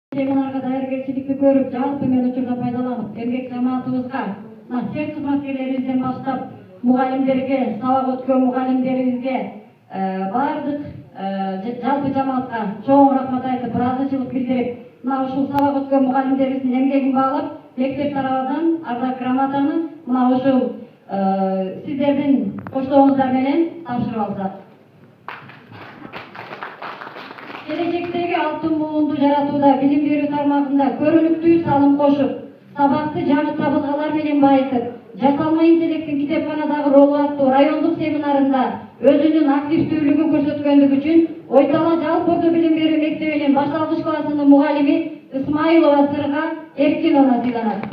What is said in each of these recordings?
Семинарға даяргерчиликти көрүп, жалпы мен учурда пайдаланып, эмгек жамаатыбызга, серт кызматкерлерибизден баштап, мугалимдерге, сабак өткөн мугалимдерибизге, бардык жалпы жамаатка чоң рахмат айтып, ыраазычылык билдирип, мына ушул сабак өткөн мугалимдерибиздин эмгегин баалап, мектеп тарабынан ардак грамотаны мына ушул сиздердин коштооңуздар менен тапшырып алсак. Келечектеги алтын муунду жаратууда билим берүү тармагында көрүнүктүү салым кошуп, сабакты жаңы табылгалар менен байытып, жасалма интеллекттин китепканадагы ролу аттуу райондук семинарында өзүнүн активдүүлүгүн көрсөткөндүгү үчүн Ойтала жалпы орто билим берүү мектебинин башталгыч классынын мугалими Исмаилова Сырга Эркиновна сыйланат.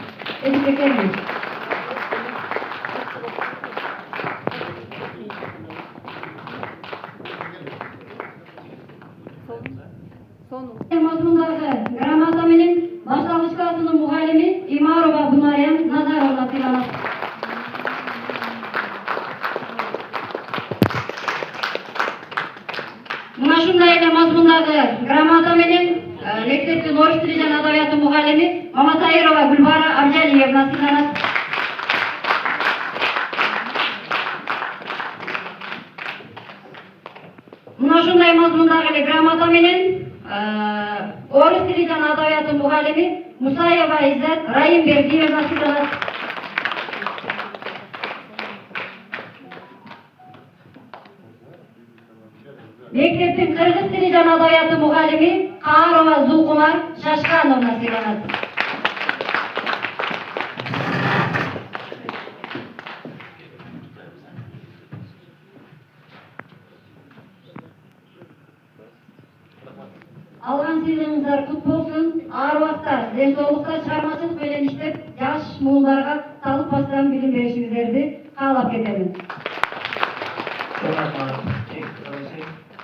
Мазмундагы грамота менен башталгыч классынын мугалими Имарова Бунарян Назаровна сыйланат. Мына ушундай эле мазмундагы грамота менен мектептин орус тили жана адабияты мугалими Маматайрова Гүлбара Абжалиевна сыйланат. Мына ушундай мазмундагы эле грамота менен орус тили жана адабияты мугалими Мусаева Иззат Райымбердиевна сыйланат. Мектептин кыргыз тили жана адабияты мугалими Каарова Зулкумар Шашкановна сыйланат. Алган сыйлыгыңыздар кут болсун. Ар убакта ден-соолукта чыгармачылык менен иштеп, жаш муундарга талыкпастан билим беришиңиздерди каалап кетемин.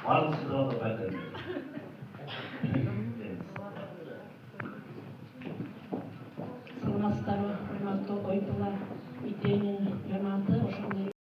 Барлық